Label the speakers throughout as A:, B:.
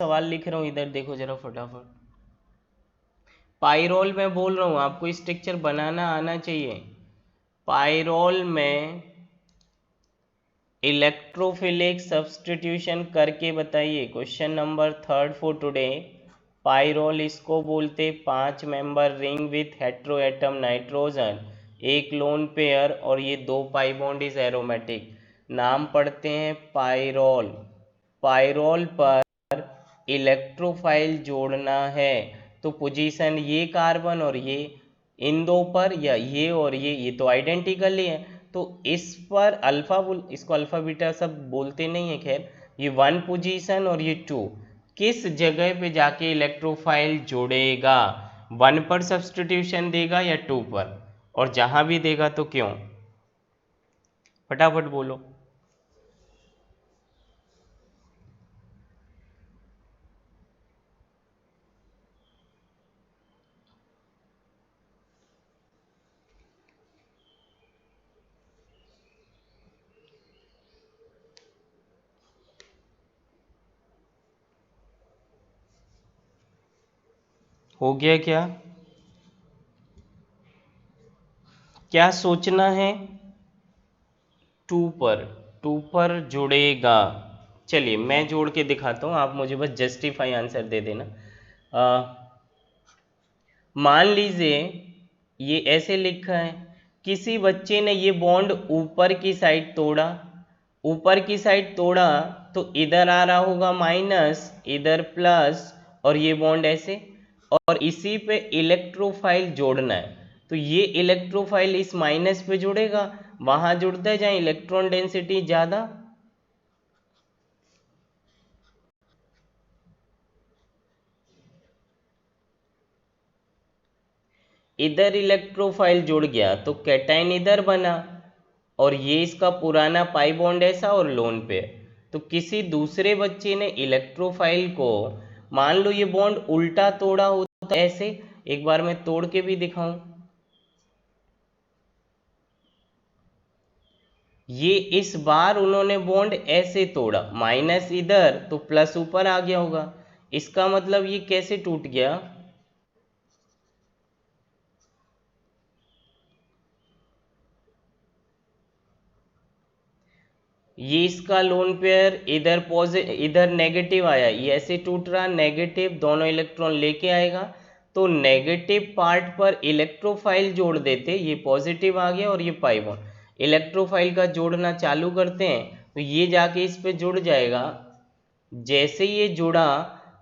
A: सवाल लिख रहा हूँ, इधर देखो जरा फटाफट। पाइरोल में बोल रहा हूँ, आपको स्ट्रक्चर बनाना आना चाहिए। पाइरोल में इलेक्ट्रोफिलिक सब्स्टिट्यूशन करके बताइए। Question number 3 for today. Pyrrole इसको बोलते 5 member ring with heteroatom nitrogen, एक लोन पेयर और ये 2 पाई बॉन्ड इज एरोमेटिक। नाम पढ़ते हैं पाइरोल। पाइरोल पर इलेक्ट्रोफाइल जोड़ना है तो पोजीशन ये कार्बन और ये, इन दो पर, या ये और ये तो आइडेंटिकल ही है। तो इस पर अल्फा इसको अल्फा बीटा सब बोलते नहीं है, खैर ये 1 पोजीशन और ये 2 किस जगह पे जाके इलेक्ट्रोफाइल जोड़ेगा? 1 पर सब्स्टिट्यूशन देगा या 2 पर? और जहां भी देगा तो क्यों? फटाफट बोलो। हो गया क्या? क्या सोचना है? 2 पर जुड़ेगा। चलिए मैं जोड़ के दिखाता हूँ, आप मुझे बस जस्टिफाई आंसर दे देना। मान लीजिए ये ऐसे लिखा है, किसी बच्चे ने ये बॉन्ड ऊपर की साइड तोड़ा। ऊपर की साइड तोड़ा तो इधर आ रहा होगा माइनस, इधर प्लस, और ये बॉन्ड ऐसे, और इसी पे इलेक्ट्रोफाइल जोड़ना है। तो ये इलेक्ट्रोफाइल इस माइनस पे जुड़ेगा, वहां जुड़ता है जहाँ इलेक्ट्रॉन डेंसिटी ज़्यादा। इधर इलेक्ट्रोफाइल जुड़ गया तो कैटाइन इधर बना, और ये इसका पुराना पाई बॉन्ड ऐसा और लोन पे। तो किसी दूसरे बच्चे ने इलेक्ट्रोफाइल को, मान लो ये बॉन्ड उल्टा तोड़ा होता ऐसे, एक बार मैं तोड़ के भी दिखाऊं। ये इस बार उन्होंने बॉन्ड ऐसे तोड़ा, माइनस इधर तो प्लस ऊपर आ गया होगा। इसका मतलब ये कैसे टूट गया? ये इसका लोन पेयर इधर इधर नेगेटिव आया, ये ऐसे टूट रहा, नेगेटिव दोनों इलेक्ट्रॉन लेके आएगा। तो नेगेटिव पार्ट पर इलेक्ट्रोफाइल जोड़ देते, ये पॉजिटिव आ गया और ये पाई बॉन्ड। इलेक्ट्रोफाइल का जोड़ना चालू करते हैं तो ये जाके इस पे जुड़ जाएगा। जैसे ये जुड़ा,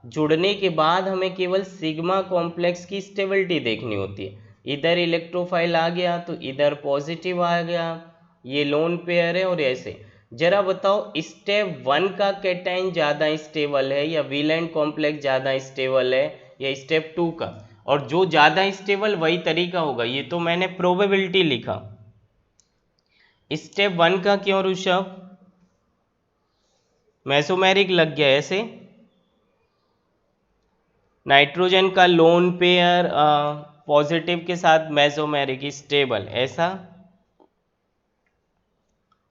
A: जुड़ने के बाद हमें केवल सिग्मा कॉम्प्लेक्स की स्टेबिलिटी देखनी होती है। इधर इलेक्ट्रोफाइल आ गया तो इधर पॉजिटिव आ गया, ये लोन पेयर है और ऐसे। जरा बताओ स्टेप 1 का कैटाइन ज़्यादा स्टेबल है या विलेंट कॉम्प्लेक्स ज़्यादा स्टेबल है, या स्टेप 2 का? और जो ज़्यादा स्टेबल वही तरीका होगा, ये तो मैंने प्रोबेबिलिटी लिखा। स्टेप 1 का क्यों ऋषभ? मेसोमेरिक लग गया ऐसे। नाइट्रोजन का लोन पेयर पॉजिटिव के साथ मेसोमेरिक स्टेबल, ऐसा?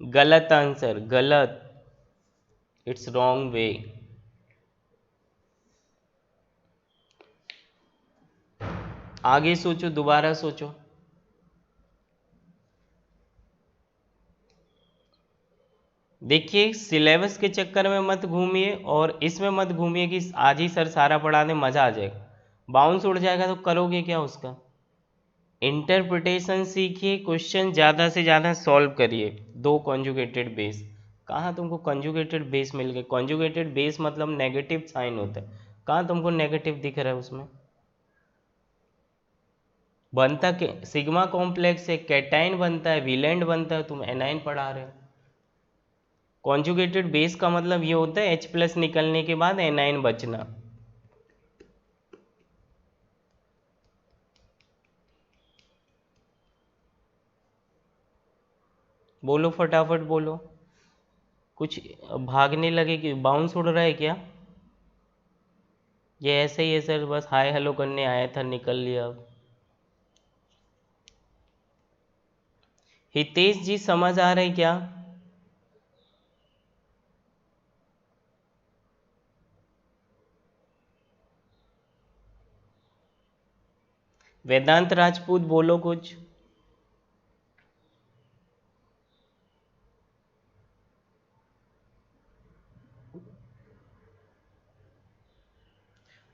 A: गलत आंसर, गलत, इट्स रॉन्ग वे। आगे सोचो, दोबारा सोचो। देखिए सिलेबस के चक्कर में मत घूमिए और इसमें मत घूमिए कि आज ही सर सारा पढ़ा दें, मज़ा आ जाएगा। बाउंस उड़ जाएगा तो करोगे क्या उसका? इंटरप्रिटेशन सीखिए, क्वेश्चन ज़्यादा से ज़्यादा सॉल्व करिए। 2 कॉन्जुगेटेड बेस, कहाँ तुमको कॉन्जुगेटेड बेस मिल गए? कॉन्जुगेटेड बेस मतलब नेगेटिव साइन होता है, कहाँ तुमको नेगेटिव दिख रहा है उसमें? बनता के सिग्मा कॉम्प्लेक्स से कैटाइन बनता है, विलेंट बनता है, तुम एनाइन पढ़ा रहे हो। कॉन्जुगेटेड बेस का मतलब ये होता है H प्लस निकलने के बाद एनाइन बचना। बोलो फटाफट बोलो। कुछ भागने लगे कि बाउंस उड़ रहा है क्या? ये ऐसे ही है सर, बस हाय हेलो करने आया था, निकल लिया अब। हितेश जी समझ आ रहे हैं क्या? वेदांत राजपूत बोलो कुछ।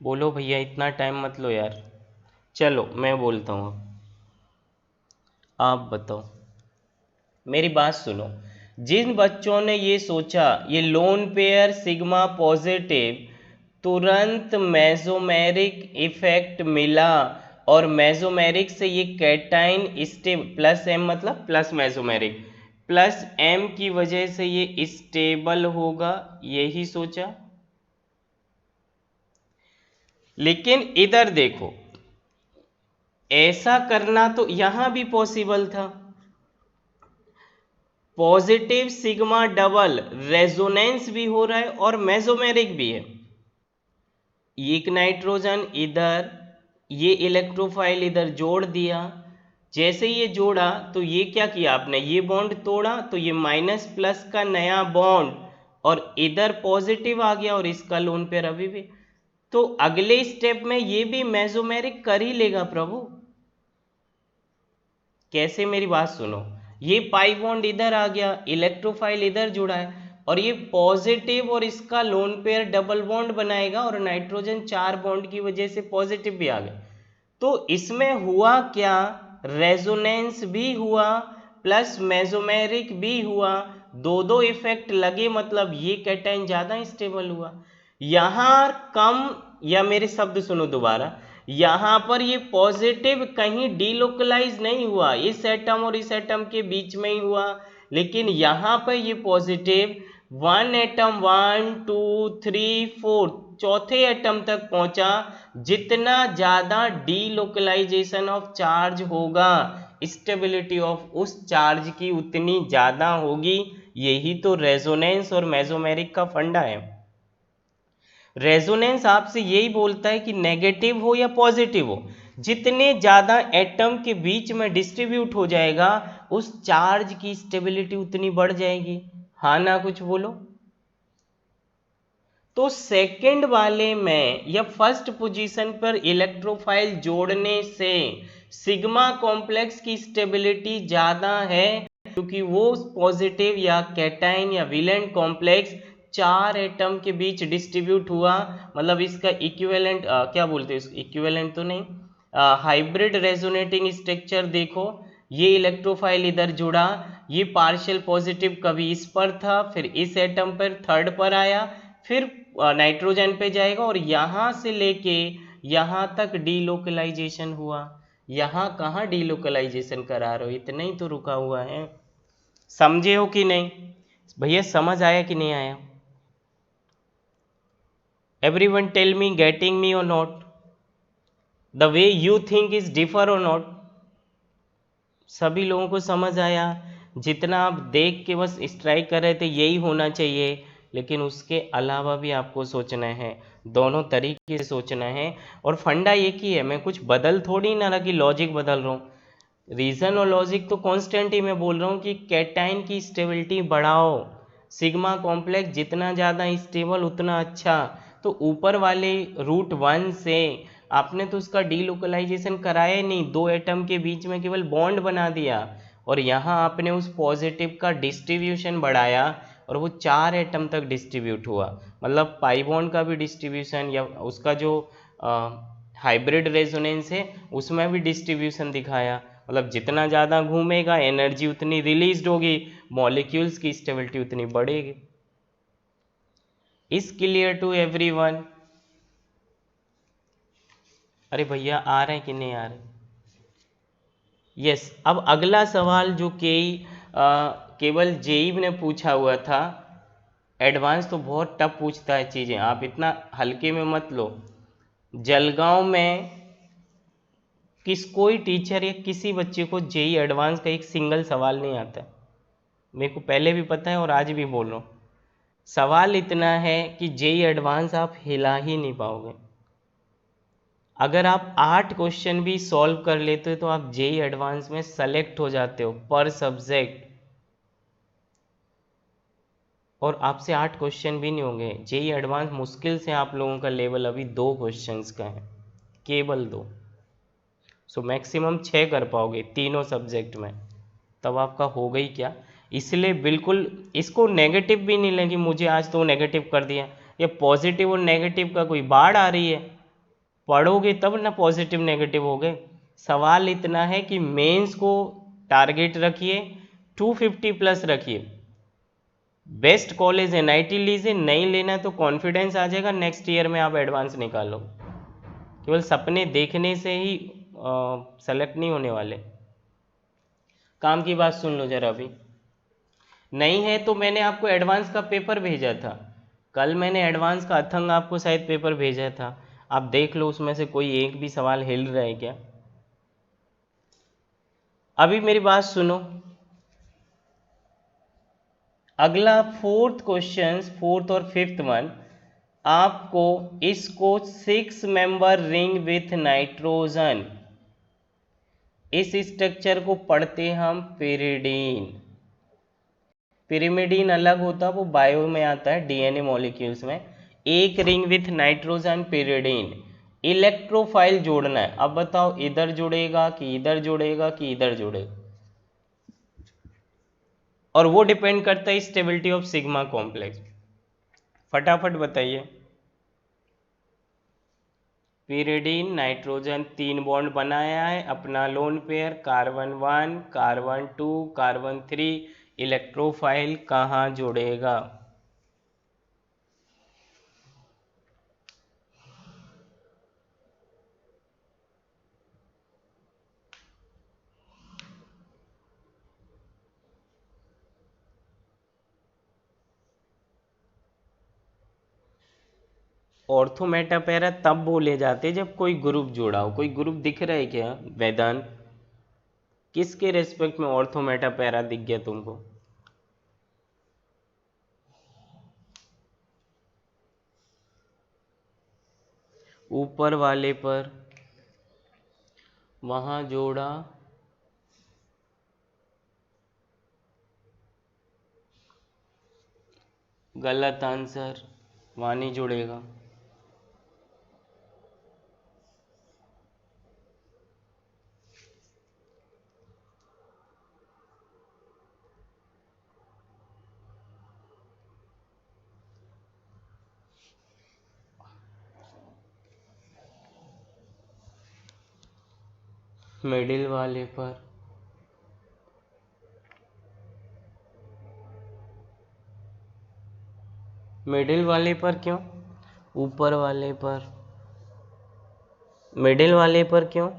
A: बोलो भैया, इतना टाइम मत लो यार। चलो मैं बोलता हूँ, आप बताओ, मेरी बात सुनो। जिन बच्चों ने ये सोचा ये लोन पेयर सिग्मा पॉजिटिव, तुरंत मेसोमेरिक इफेक्ट मिला और मेसोमेरिक से ये कैटाइन प्लस एम मतलब प्लस मेसोमेरिक, प्लस एम की वजह से ये स्टेबल होगा, यही सोचा। लेकिन इधर देखो, ऐसा करना तो यहां भी पॉसिबल था। पॉजिटिव सिग्मा डबल रेजोनेंस भी हो रहा है और मेसोमेरिक भी है। एक नाइट्रोजन इधर, ये इलेक्ट्रोफाइल इधर जोड़ दिया। जैसे ये जोड़ा तो ये क्या किया आपने, ये बॉन्ड तोड़ा तो ये माइनस प्लस का नया बॉन्ड, और इधर पॉजिटिव आ गया और इसका लोन पेयर अभी भी। तो अगले स्टेप में ये भी मेसोमेरिक कर ही लेगा प्रभु। कैसे, मेरी बात सुनो। ये पाई बॉन्ड इधर आ गया, इलेक्ट्रोफाइल इधर जुड़ा है, और ये पॉजिटिव और इसका लोन पेयर डबल बॉन्ड बनाएगा और नाइट्रोजन 4 बॉन्ड की वजह से पॉजिटिव भी आ गया। तो इसमें हुआ क्या, रेजोनेंस भी हुआ प्लस मेसोमेरिक भी हुआ, दो दो इफेक्ट लगे, मतलब ये कैटाइन ज्यादा स्टेबल हुआ। यहां कम, या मेरे शब्द सुनो दोबारा, यहां पर ये पॉजिटिव कहीं डीलोकलाइज नहीं हुआ, इस एटम और इस एटम के बीच में ही हुआ, लेकिन यहां पर ये पॉजिटिव वन एटम, 1 2 3 4 चौथे एटम तक पहुंचा। जितना ज्यादा डीलोकलाइजेशन ऑफ चार्ज होगा, स्टेबिलिटी ऑफ उस चार्ज की उतनी ज्यादा होगी। यही तो रेजोनेंस और मेसोमेरिक का फंडा है। रेजोनेंस आपसे यही बोलता है कि नेगेटिव हो या पॉजिटिव हो, जितने ज्यादा एटम के बीच में डिस्ट्रीब्यूट हो जाएगा, उस चार्ज की स्टेबिलिटी उतनी बढ़ जाएगी। हाँ ना, कुछ बोलो। तो सेकंड वाले में या फर्स्ट पोजीशन पर इलेक्ट्रोफाइल जोड़ने से सिग्मा कॉम्प्लेक्स की स्टेबिलिटी ज्यादा है, क्योंकि वो पॉजिटिव या कैटाइन या विलेंट कॉम्प्लेक्स 4 एटम के बीच डिस्ट्रीब्यूट हुआ। मतलब इसका इक्विवेलेंट क्या बोलते हैं, इक्विवेलेंट तो नहीं, हाइब्रिड रेजोनेटिंग स्ट्रक्चर देखो। ये इलेक्ट्रोफाइल इधर जुड़ा, ये पार्शियल पॉजिटिव कभी इस पर था, फिर इस एटम पर थर्ड पर आया, फिर नाइट्रोजन पे जाएगा, और यहां से लेके यहां तक डीलोकलाइजेशन हुआ। यहां कहाँ डीलोकलाइजेशन करा रहे हो, इतना ही तो रुका हुआ है। समझे हो कि नहीं भैया, समझ आया कि नहीं आया? Everyone tell me, getting me or not? The way you think is differ or not? सभी लोगों को समझ आया? जितना आप देख के बस स्ट्राइक कर रहे थे यही होना चाहिए, लेकिन उसके अलावा भी आपको सोचना है, दोनों तरीके से सोचना है। और फंडा एक ही है, मैं कुछ बदल थोड़ी ना रहा कि लॉजिक बदल रहा हूँ। रीज़न और लॉजिक तो कांस्टेंट ही मैं बोल रहा हूँ कि कैटाइन की स्टेबिलिटी बढ़ाओ, सिग्मा कॉम्प्लेक्स जितना ज़्यादा स्टेबल उतना अच्छा। तो ऊपर वाले √1 से आपने तो उसका डीलोकलाइजेशन कराया ही नहीं, दो एटम के बीच में केवल बॉन्ड बना दिया, और यहाँ आपने उस पॉजिटिव का डिस्ट्रीब्यूशन बढ़ाया और वो 4 एटम तक डिस्ट्रीब्यूट हुआ। मतलब पाई बॉन्ड का भी डिस्ट्रीब्यूशन, या उसका जो हाइब्रिड रेजोनेंस है उसमें भी डिस्ट्रीब्यूशन दिखाया। मतलब जितना ज़्यादा घूमेगा एनर्जी उतनी रिलीज होगी, मॉलिक्यूल्स की स्टेबिलिटी उतनी बढ़ेगी। Is clear to everyone? अरे भैया आ रहे हैं कि नहीं आ रहे? यस। अब अगला सवाल जो केवल जेई ने पूछा हुआ था, एडवांस तो बहुत टफ पूछता है चीज़ें, आप इतना हल्के में मत लो। जलगांव में कोई टीचर या किसी बच्चे को जेई एडवांस का एक सिंगल सवाल नहीं आता, मेरे को पहले भी पता है और आज भी बोल रहा हूँ। सवाल इतना है कि जेई एडवांस आप हिला ही नहीं पाओगे। अगर आप 8 क्वेश्चन भी सॉल्व कर लेते हो तो आप जेई एडवांस में सेलेक्ट हो जाते हो पर सब्जेक्ट, और आपसे 8 क्वेश्चन भी नहीं होंगे। जेई एडवांस मुश्किल से आप लोगों का लेवल अभी 2 क्वेश्चंस का है, केवल 2। सो मैक्सिमम 6 कर पाओगे तीनों सब्जेक्ट में, तब आपका हो गई क्या। इसलिए बिल्कुल इसको नेगेटिव भी नहीं लगी मुझे आज तो नेगेटिव कर दिया, ये पॉजिटिव और नेगेटिव का कोई बाढ़ आ रही है, पढ़ोगे तब ना पॉजिटिव नेगेटिव हो गए। सवाल इतना है कि मेंस को टारगेट रखिए 250 प्लस रखिए, बेस्ट कॉलेज एनआईटी लीजिए, नहीं लेना तो कॉन्फिडेंस आ जाएगा, नेक्स्ट ईयर में आप एडवांस निकालो। केवल सपने देखने से ही सेलेक्ट नहीं होने वाले। काम की बात सुन लो जरा अभी, नहीं है तो मैंने आपको एडवांस का पेपर भेजा था, कल मैंने एडवांस का अथंग आपको शायद पेपर भेजा था, आप देख लो उसमें से कोई एक भी सवाल हिल रहा है क्या। अभी मेरी बात सुनो, अगला फोर्थ क्वेश्चन, फोर्थ और फिफ्थ वन, आपको इसको 6 मेंबर रिंग विथ नाइट्रोजन, इस स्ट्रक्चर को पढ़ते हम पिरिडीन। पिरिमिडीन अलग होता है, वो बायो में आता है, डीएनए मॉलिक्यूल्स में। एक ring with nitrogen pyridine, electrophile जोड़ना है। अब बताओ इधर जुड़ेगा कि इधर जुड़ेगा कि इधर जुड़ेगा, और वो डिपेंड करता है स्टेबिलिटी ऑफ सिग्मा कॉम्प्लेक्स। फटाफट बताइए। पिरिडीन नाइट्रोजन 3 बॉन्ड बनाया है, अपना lone pair carbon 1 carbon 2 carbon 3, electrophile कहाँ जुड़ेगा। ऑर्थो मेटापेरा तब बोले जाते जब कोई ग्रुप जुड़ा हो। कोई ग्रुप दिख रहा है क्या वेदांत, किसके रेस्पेक्ट में ऑर्थो मेटापेरा दिख गया तुमको। ऊपर वाले पर वहां जोड़ा, गलत आंसर, वहां नहीं जुड़ेगा। मिडिल वाले पर, मिडिल वाले पर क्यों, ऊपर वाले पर, मिडिल वाले पर क्यों।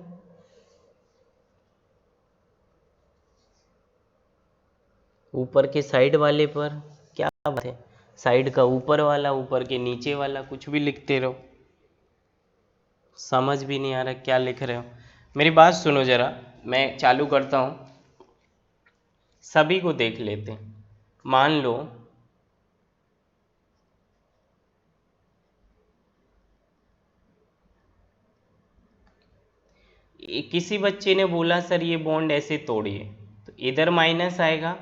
A: ऊपर के साइड वाले पर, क्या बात है, साइड का ऊपर वाला, ऊपर के नीचे वाला, कुछ भी लिखते रहो, समझ भी नहीं आ रहा क्या लिख रहे हो। मेरी बात सुनो जरा, मैं चालू करता हूं, सभी को देख लेते हैं। मान लो किसी बच्चे ने बोला सर ये बॉन्ड ऐसे तोड़िए, तो इधर माइनस आएगा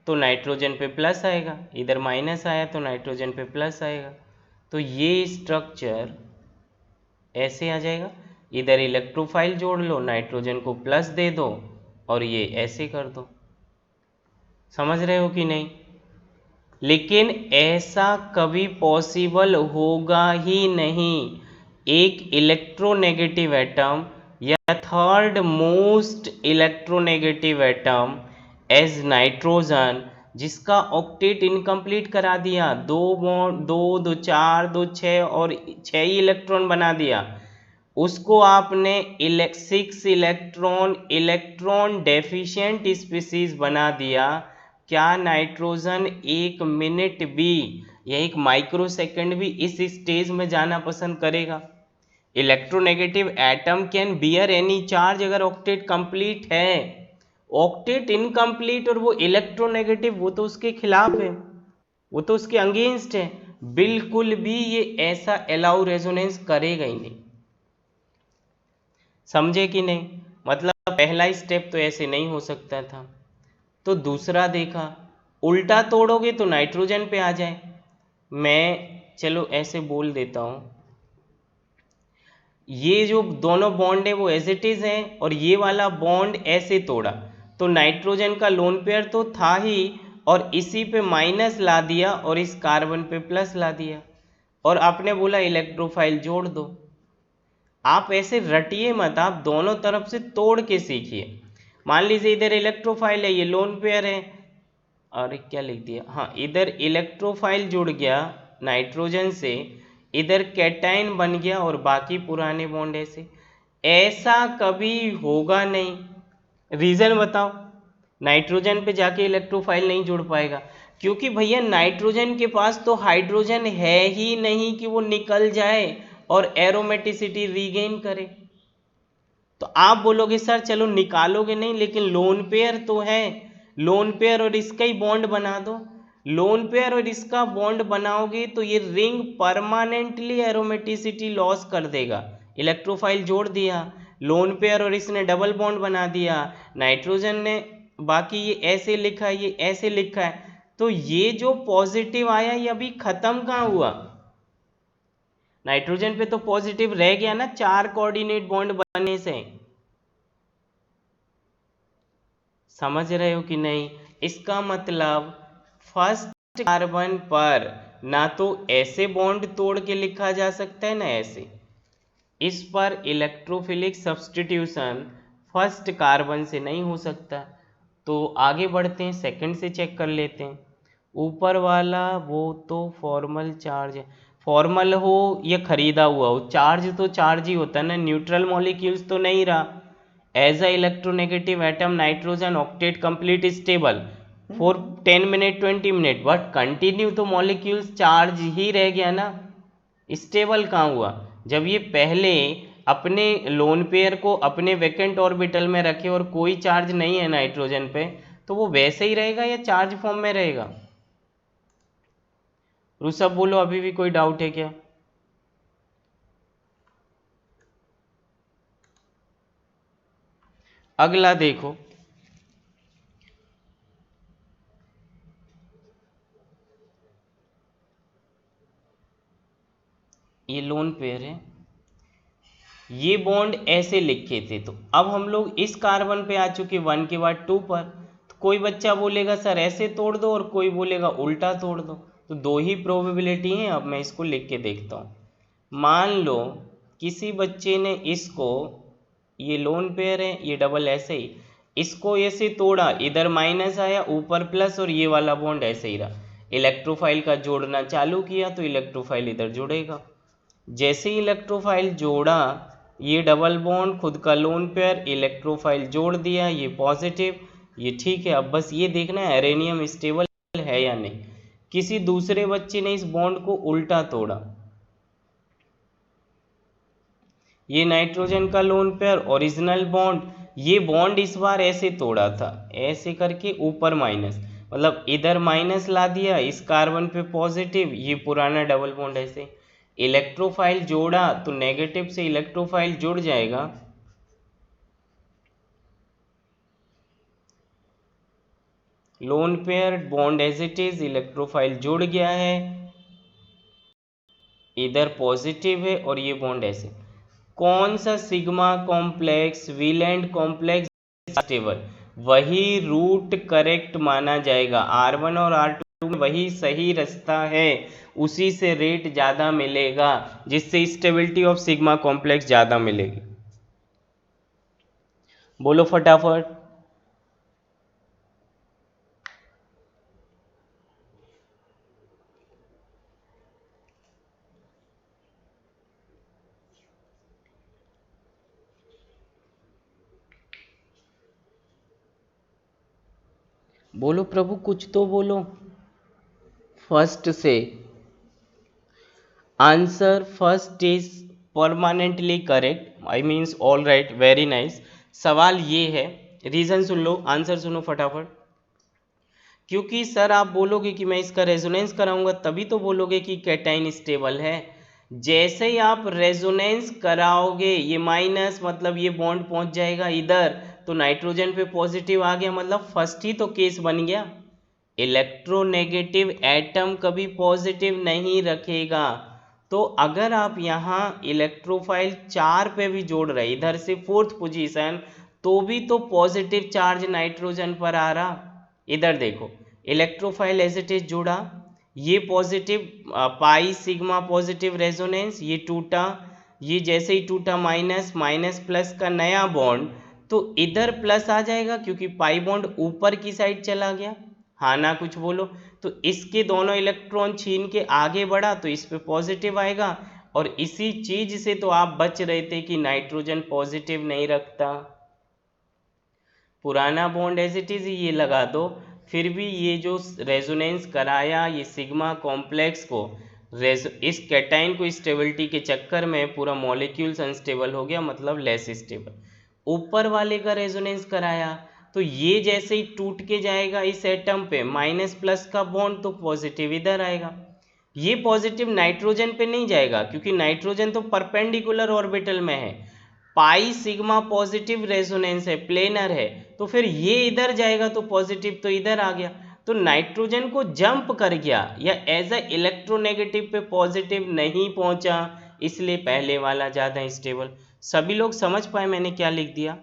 A: तो नाइट्रोजन पे प्लस आएगा, इधर माइनस आया तो नाइट्रोजन पे प्लस आएगा, तो ये स्ट्रक्चर ऐसे आ जाएगा। इधर इलेक्ट्रोफाइल जोड़ लो, नाइट्रोजन को प्लस दे दो, और ये ऐसे कर दो। समझ रहे हो कि नहीं। लेकिन ऐसा कभी पॉसिबल होगा ही नहीं। एक इलेक्ट्रोनेगेटिव एटम या third most electronegative atom as nitrogen, जिसका ऑक्टेट इनकम्प्लीट करा दिया, दो बॉन्ड, दो दो चार, दो छः, और 6 ही इलेक्ट्रॉन बना दिया, उसको आपने 6 इलेक्ट्रॉन इलेक्ट्रॉन डेफिशिएंट स्पीसीज बना दिया। क्या नाइट्रोजन 1 मिनट भी या 1 माइक्रो सेकंड भी इस स्टेज में जाना पसंद करेगा। Electronegative atom can bear any charge अगर ऑक्टेट कंप्लीट है। ऑक्टेट इनकम्प्लीट और वो इलेक्ट्रोनेगेटिव, वो तो उसके खिलाफ है, वो तो उसके अगेंस्ट है। बिल्कुल भी ये ऐसा अलाउ रेजोनेंस करेगा ही नहीं। समझे कि नहीं। मतलब पहला स्टेप तो ऐसे नहीं हो सकता था। तो दूसरा देखा, उल्टा तोड़ोगे तो नाइट्रोजन पे आ जाए। मैं चलो ऐसे बोल देता हूँ, ये जो दोनों बॉन्ड है वो एज इट इज है और ये वाला बॉन्ड ऐसे तोड़ा, तो नाइट्रोजन का लोन पेयर तो था ही और इसी पे माइनस ला दिया और इस कार्बन पे प्लस ला दिया और आपने बोला इलेक्ट्रोफाइल जोड़ दो। आप ऐसे रटिए मत, आप दोनों तरफ से तोड़ के सीखिए। मान लीजिए इधर इलेक्ट्रोफाइल है, ये लोन पेयर है, और क्या लिख दिया, हाँ इधर इलेक्ट्रोफाइल जुड़ गया नाइट्रोजन से, इधर कैटाइन बन गया और बाकी पुराने बॉन्ड ऐसे। ऐसा कभी होगा नहीं। रीजन बताओ, नाइट्रोजन पे जाके इलेक्ट्रोफाइल नहीं जुड़ पाएगा, क्योंकि भैया नाइट्रोजन के पास तो हाइड्रोजन है ही नहीं कि वो निकल जाए और एरोमेटिसिटी रीगेन करे। तो आप बोलोगे सर चलो निकालोगे नहीं, लेकिन लोन पेयर तो है, लोन पेयर और इसका ही बॉन्ड बना दो। लोन पेयर और इसका बॉन्ड बनाओगे तो ये रिंग परमानेंटली एरोमेटिसिटी लॉस कर देगा। इलेक्ट्रोफाइल जोड़ दिया, लोन पेयर और इसने डबल बॉन्ड बना दिया, नाइट्रोजन ने बाकी ये ऐसे लिखा है, ये ऐसे लिखा है, तो ये जो पॉजिटिव आया ये अभी खत्म कहाँ हुआ। नाइट्रोजन पे तो पॉजिटिव रह गया ना 4 कोऑर्डिनेट बॉन्ड बनने से। समझ रहे हो कि नहीं? इसका मतलब फर्स्ट कार्बन पर ना तो ऐसे बॉन्ड तोड़ के लिखा जा सकता है ना ऐसे, इस पर इलेक्ट्रोफिलिक सब्स्टिट्यूशन फर्स्ट कार्बन से नहीं हो सकता। तो आगे बढ़ते हैं, सेकंड से चेक कर लेते हैं। ऊपर वाला वो तो फॉर्मल चार्ज है, फॉर्मल हो या खरीदा हुआ हो, चार्ज तो चार्ज ही होता है ना, न्यूट्रल मॉलिक्यूल्स तो नहीं रहा। As a electronegative atom nitrogen octet complete stable for 10 minute 20 minute, but continue तो मॉलिक्यूल्स चार्ज ही रह गया ना, स्टेबल कहाँ हुआ। जब ये पहले अपने लोन पेयर को अपने वैकेंट ऑर्बिटल में रखे और कोई चार्ज नहीं है नाइट्रोजन पे, तो वो वैसे ही रहेगा या चार्ज फॉर्म में रहेगा। ऋषभ बोलो, अभी भी कोई डाउट है क्या? अगला देखो, ये लोन पेयर है, ये बॉन्ड ऐसे लिखे थे, तो अब हम लोग इस कार्बन पे आ चुके 1 के बाद 2 पर। तो कोई बच्चा बोलेगा सर ऐसे तोड़ दो और कोई बोलेगा उल्टा तोड़ दो, तो दो ही प्रोबेबिलिटी हैं। अब मैं इसको लिख के देखता हूँ। मान लो किसी बच्चे ने इसको, ये लोन पेयर है, ये डबल ऐसे ही, इसको ऐसे तोड़ा, इधर माइनस आया ऊपर प्लस और ये वाला बॉन्ड ऐसे ही रहा, इलेक्ट्रोफाइल का जोड़ना चालू किया तो इलेक्ट्रोफाइल इधर जुड़ेगा। जैसे ही इलेक्ट्रोफाइल जोड़ा, ये डबल बॉन्ड खुद का लोन पेयर, इलेक्ट्रोफाइल जोड़ दिया, ये पॉजिटिव, ये ठीक है। अब बस ये देखना है एरेनियम स्टेबल है या नहीं। किसी दूसरे बच्चे ने इस बॉन्ड को उल्टा तोड़ा, ये नाइट्रोजन का लोन पेयर ओरिजिनल बॉन्ड, ये बॉन्ड इस बार ऐसे तोड़ा था, ऐसे करके ऊपर माइनस, मतलब इधर माइनस ला दिया, इस कार्बन पे पॉजिटिव, ये पुराना डबल बॉन्ड ऐसे। इलेक्ट्रोफाइल जोड़ा तो नेगेटिव से इलेक्ट्रोफाइल जुड़ जाएगा, lone pair bond as it is, electrophile जुड़ गया है, इधर पॉजिटिव है और ये बॉन्ड ऐसे। कौन सा सिग्मा कॉम्प्लेक्स विलेंट कॉम्प्लेक्स स्टेबल, वही रूट करेक्ट माना जाएगा। R1 और R2 में वही सही रास्ता है, उसी से रेट ज़्यादा मिलेगा, जिससे स्टेबिलिटी ऑफ सिग्मा कॉम्प्लेक्स ज़्यादा मिलेगी। बोलो फटाफट। बोलो प्रभु, कुछ तो बोलो। फर्स्ट से answer first is permanently correct, I means all right, very nice. सवाल ये है, रीजन सुन लो, आंसर सुनो फटाफट। क्योंकि सर आप बोलोगे कि मैं इसका रेजोनेंस कराऊंगा तभी तो बोलोगे कि कैटाइन स्टेबल है। जैसे ही आप रेजोनेंस कराओगे, ये माइनस मतलब ये बॉन्ड पहुंच जाएगा इधर, तो नाइट्रोजन पे पॉजिटिव आ गया, मतलब फर्स्ट ही तो केस बन गया। इलेक्ट्रोनेगेटिव एटम कभी पॉजिटिव नहीं रखेगा, तो अगर आप यहाँ इलेक्ट्रोफाइल 4 पे भी जोड़ रहे इधर से 4th पोजीशन, तो भी तो पॉजिटिव चार्ज नाइट्रोजन पर आ रहा। इधर देखो इलेक्ट्रोफाइल एज इट इज जुड़ा, ये positive pi sigma positive resonance, ये टूटा, ये जैसे ही टूटा माइनस माइनस प्लस का नया बॉन्ड, तो इधर प्लस आ जाएगा क्योंकि पाई बॉन्ड ऊपर की साइड चला गया। हाँ ना कुछ बोलो। तो इसके दोनों इलेक्ट्रॉन छीन के आगे बढ़ा तो इस पे पॉजिटिव आएगा, और इसी चीज से तो आप बच रहे थे कि नाइट्रोजन पॉजिटिव नहीं रखता। पुराना बॉन्ड एज इट इज ये लगा दो, फिर भी ये जो रेजोनेंस कराया ये सिग्मा कॉम्प्लेक्स को, इस कैटाइन को स्टेबिलिटी के चक्कर में पूरा मॉलिक्यूल्स अनस्टेबल हो गया, मतलब लेस स्टेबल। ऊपर वाले का रेजोनेंस कराया तो ये जैसे ही टूट के जाएगा इस एटम पे माइनस प्लस का बॉन्ड, तो पॉजिटिव इधर आएगा। ये पॉजिटिव नाइट्रोजन पे नहीं जाएगा क्योंकि नाइट्रोजन तो परपेंडिकुलर ऑर्बिटल में है, पाई सिग्मा पॉजिटिव रेजोनेंस है, प्लेनर है, तो फिर ये इधर जाएगा तो पॉजिटिव तो इधर आ गया, तो नाइट्रोजन को जंप कर गया या एज अ इलेक्ट्रोनेगेटिव पे पॉजिटिव नहीं पहुंचा, इसलिए पहले वाला ज़्यादा स्टेबल। सभी लोग समझ पाए मैंने क्या लिख दिया?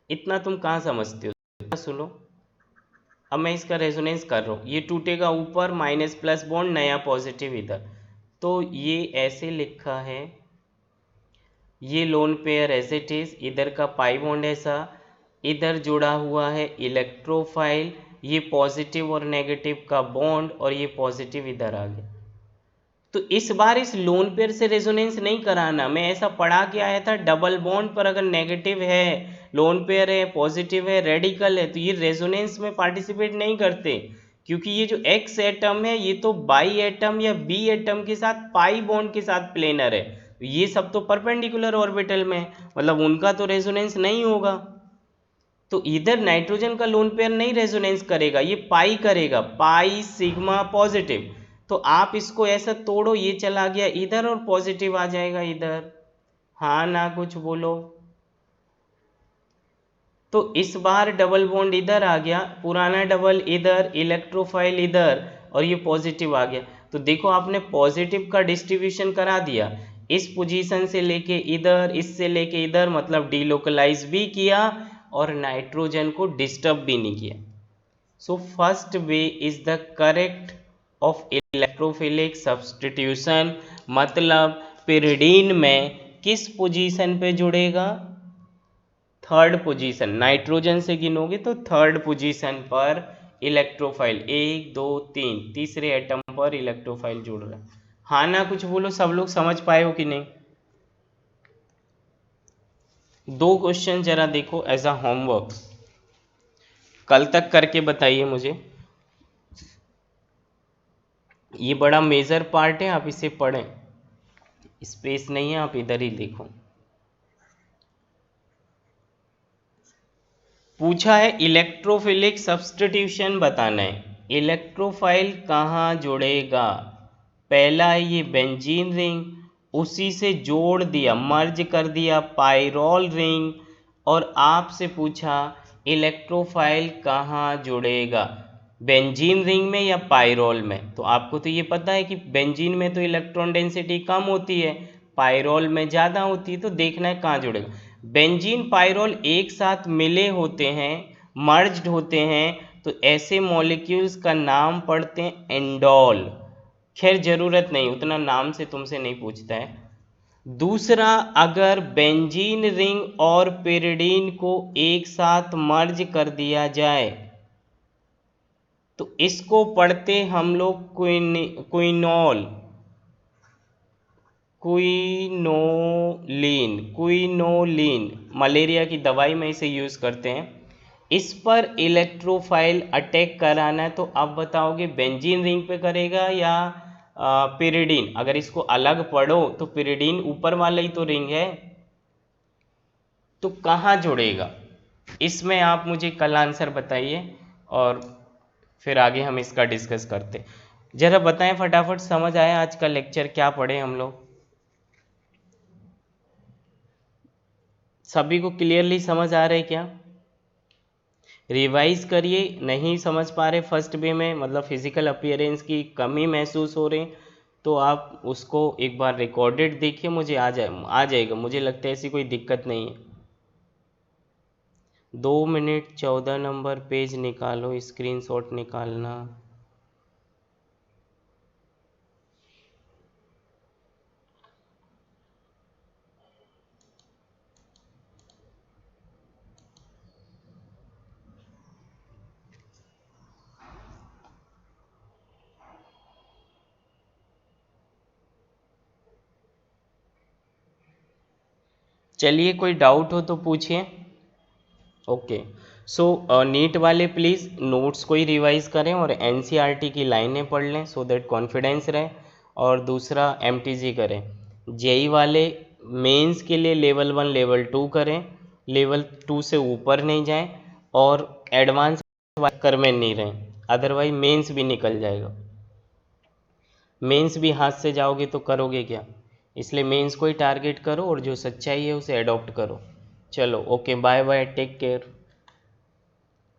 A: इतना तुम कहाँ समझते हो? सुनो, अब मैं इसका रेजोनेंस कर रहा हूँ, ये टूटेगा ऊपर माइनस प्लस बॉन्ड, नया पॉजिटिव इधर, तो ये ऐसे लिखा है, ये lone pair as it is, इधर का पाई बॉन्ड ऐसा, इधर जुड़ा हुआ है इलेक्ट्रोफाइल, ये पॉजिटिव और नेगेटिव का बॉन्ड, और ये पॉजिटिव इधर आ गया। तो इस बार इस लोन पेयर से रेजोनेंस नहीं कराना, मैं ऐसा पढ़ा के आया था डबल बॉन्ड पर अगर नेगेटिव है, लोन पेयर है, पॉजिटिव है, रेडिकल है, तो ये रेजोनेंस में पार्टिसिपेट नहीं करते, क्योंकि ये जो एक्स एटम है ये तो बाई एटम या बी एटम के साथ पाई बॉन्ड के साथ प्लेनर है, ये सब तो परपेंडिकुलर ऑर्बिटल में, मतलब उनका तो रेजोनेंस नहीं होगा। तो इधर नाइट्रोजन का लोन पेयर नहीं रेजोनेंस करेगा, ये पाई करेगा, पाई सिग्मा पॉजिटिव, तो आप इसको ऐसा तोड़ो, ये चला गया इधर और पॉजिटिव आ जाएगा इधर। हाँ ना कुछ बोलो। तो इस बार डबल बॉन्ड इधर आ गया, पुराना डबल इधर, इलेक्ट्रोफाइल इधर, और ये पॉजिटिव आ गया। तो देखो आपने पॉजिटिव का डिस्ट्रीब्यूशन करा दिया, इस पोजीशन से लेके इधर, इससे लेके इधर, मतलब डीलोकलाइज भी किया और नाइट्रोजन को डिस्टर्ब भी नहीं किया। So first way is the correct of electrophilic substitution, मतलब पिरिडीन में किस पोजीशन पे जुड़ेगा? थर्ड पोजीशन, नाइट्रोजन से गिनोगे तो थर्ड पोजीशन पर इलेक्ट्रोफाइल, 1 2 3, तीसरे एटम पर इलेक्ट्रोफाइल जुड़ रहा है। हाँ ना कुछ बोलो, सब लोग समझ पाए हो कि नहीं? दो क्वेश्चन जरा देखो एज अ होमवर्क, कल तक करके बताइए मुझे। ये बड़ा मेजर पार्ट है, आप इसे पढ़ें, स्पेस नहीं है, आप इधर ही देखो। पूछा है इलेक्ट्रोफिलिक सब्स्टिट्यूशन बताना है, इलेक्ट्रोफाइल कहाँ जुड़ेगा? पहला है ये बेंजीन रिंग, उसी से जोड़ दिया, मर्ज कर दिया पाइरोल रिंग, और आपसे पूछा इलेक्ट्रोफाइल कहाँ जुड़ेगा, बेंजीन रिंग में या पाइरोल में? तो आपको तो ये पता है कि बेंजीन में तो इलेक्ट्रॉन डेंसिटी कम होती है, पाइरोल में ज़्यादा होती है, तो देखना है कहाँ जुड़ेगा। बेंजीन पाइरोल एक साथ मिले होते हैं, मर्ज्ड होते हैं, तो ऐसे मॉलिक्यूल्स का नाम पढ़ते हैं एंडोल। खैर ज़रूरत नहीं, उतना नाम से तुमसे नहीं पूछता है। दूसरा, अगर बेंजीन रिंग और पिरिडीन को एक साथ मर्ज कर दिया जाए तो इसको पढ़ते हम लोग क्विनोल, क्विनोलिन, मलेरिया की दवाई में इसे यूज़ करते हैं। इस पर इलेक्ट्रोफाइल अटैक कराना है, तो अब बताओगे बेंजीन रिंग पे करेगा या पिरिडीन? अगर इसको अलग पढ़ो तो पिरिडीन ऊपर वाला ही तो रिंग है, तो कहाँ जुड़ेगा? इसमें आप मुझे कल आंसर बताइए और फिर आगे हम इसका डिस्कस करते। जरा बताएं फटाफट, समझ आया आज का लेक्चर, क्या पढ़े हम लोग? सभी को क्लियरली समझ आ रहा है क्या? रिवाइज करिए, नहीं समझ पा रहे फर्स्ट वे में, मतलब फिजिकल अपीयरेंस की कमी महसूस हो रही, तो आप उसको एक बार रिकॉर्डेड देखिए, मुझे आ जाएगा, मुझे लगता है ऐसी कोई दिक्कत नहीं है। 2 मिनट 14 नंबर पेज निकालो, स्क्रीनशॉट निकालना। चलिए, कोई डाउट हो तो पूछिए। ओके, सो नीट वाले प्लीज़ नोट्स को ही रिवाइज करें और एनसीईआरटी की लाइनें पढ़ लें सो दैट कॉन्फिडेंस रहे। और दूसरा एमटीजी करें। जेई वाले मेंस के लिए लेवल 1 लेवल 2 करें, लेवल 2 से ऊपर नहीं जाएं और एडवांस कर में नहीं रहें, अदरवाइज मेंस भी निकल जाएगा। मेंस भी हाथ से जाओगे तो करोगे क्या, इसलिए मेंस को ही टारगेट करो और जो सच्चाई है उसे अडॉप्ट करो। चलो, okay, bye bye, take care.